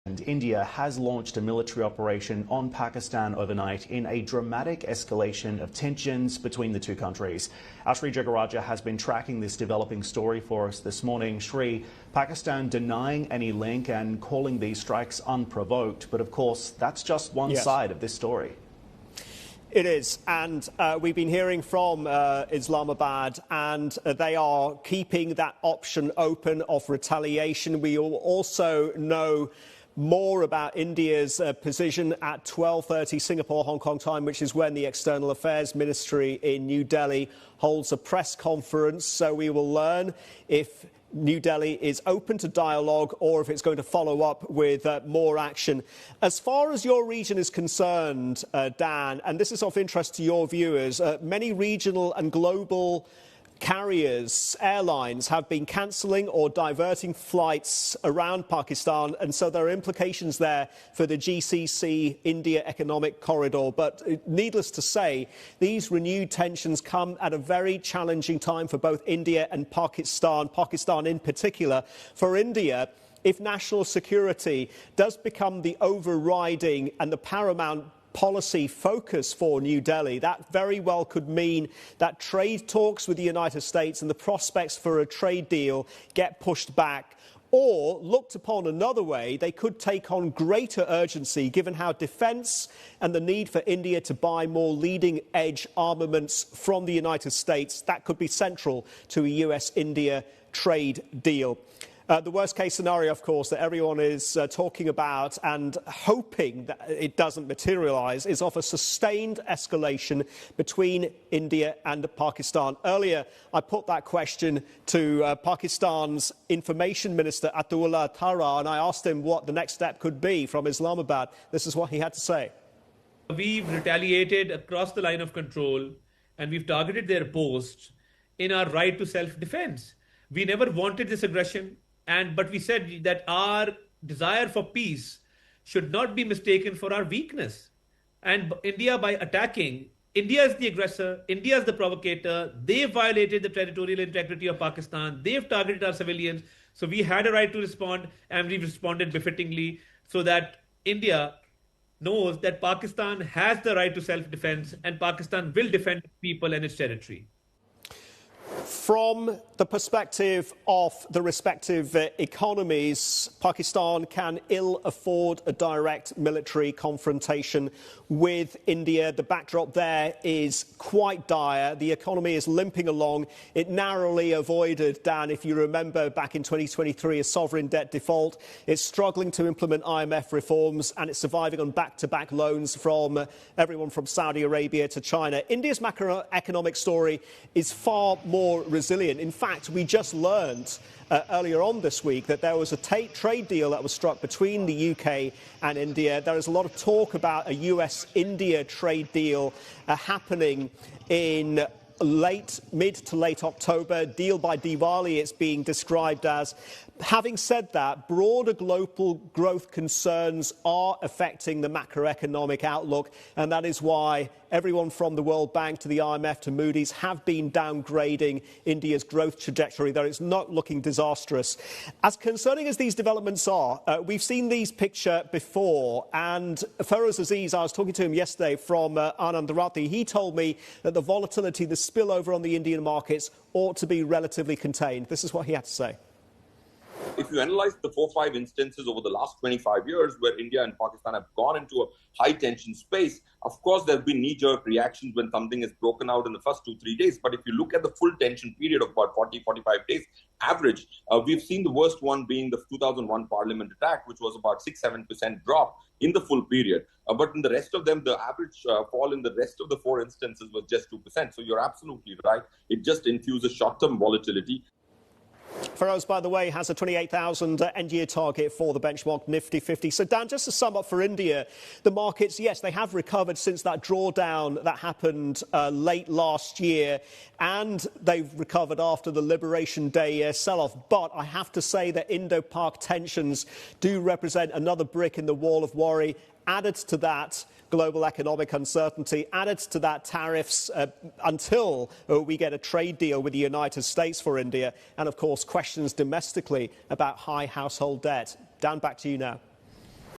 And India has launched a military operation on Pakistan overnight in a dramatic escalation of tensions between the two countries. Our Sri Jegarajah has been tracking this developing story for us this morning. Sri, Pakistan denying any link and calling these strikes unprovoked. But of course, that's just one side of this story. It is, and we've been hearing from Islamabad, and they are keeping that option open of retaliation. We will also know more about India's position at 12:30 Singapore, Hong Kong time, which is when the External Affairs Ministry in New Delhi holds a press conference. So we will learn if New Delhi is open to dialogue or if it's going to follow up with more action. As far as your region is concerned, Dan, and this is of interest to your viewers, many regional and global carriers, airlines, have been cancelling or diverting flights around Pakistan, and so there are implications there for the GCC India economic corridor. But needless to say, these renewed tensions come at a very challenging time for both India and Pakistan in particular. For India, if national security does become the overriding and the paramount policy focus for New Delhi, that very well could mean that trade talks with the United States and the prospects for a trade deal get pushed back. Or, looked upon another way, they could take on greater urgency given how defence and the need for India to buy more leading-edge armaments from the United States, that could be central to a US-India trade deal. The worst-case scenario, of course, that everyone is talking about and hoping that it doesn't materialise is of a sustained escalation between India and Pakistan. Earlier, I put that question to Pakistan's Information Minister, Atullah Tara, and I asked him what the next step could be from Islamabad. This is what he had to say. We've retaliated across the line of control, and we've targeted their posts in our right to self-defence. We never wanted this aggression. But we said that our desire for peace should not be mistaken for our weakness. And India, by attacking, India is the aggressor, India is the provocator. They violated the territorial integrity of Pakistan. They've targeted our civilians. So we had a right to respond, and we've responded befittingly so that India knows that Pakistan has the right to self-defense and Pakistan will defend its people and its territory. From the perspective of the respective economies, Pakistan can ill afford a direct military confrontation with India. The backdrop there is quite dire. The economy is limping along. It narrowly avoided, Dan, if you remember, back in 2023, a sovereign debt default. It's struggling to implement IMF reforms, and it's surviving on back-to-back loans from everyone from Saudi Arabia to China. India's macroeconomic story is far more resilient. In fact, we just learned earlier on this week that there was a trade deal that was struck between the UK and India. There is a lot of talk about a US-India trade deal happening in mid to late October. Deal by Diwali, it's being described as. Having said that, broader global growth concerns are affecting the macroeconomic outlook, and that is why everyone from the World Bank to the IMF to Moody's have been downgrading India's growth trajectory, though it's not looking disastrous. As concerning as these developments are, we've seen these pictures before, and Feroz Aziz, I was talking to him yesterday from Anand Rathi, he told me that the volatility, the spillover on the Indian markets ought to be relatively contained. This is what he had to say. If you analyze the 4 or 5 instances over the last 25 years where India and Pakistan have gone into a high-tension space, of course, there have been knee-jerk reactions when something is broken out in the first 2-3 days. But if you look at the full tension period of about 40-45 days average, we've seen the worst one being the 2001 Parliament attack, which was about 6-7% drop in the full period. But in the rest of them, the average fall in the rest of the 4 instances was just 2%. So you're absolutely right. It just infuses short-term volatility. Feroz, by the way, has a 28,000 end-year target for the benchmark Nifty 50. So, Dan, just to sum up for India, the markets, yes, they have recovered since that drawdown that happened late last year, and they've recovered after the Liberation Day sell-off. But I have to say that Indo-Pak tensions do represent another brick in the wall of worry. Added to that, global economic uncertainty, added to that tariffs until we get a trade deal with the United States for India, and of course questions domestically about high household debt. Dan, back to you now.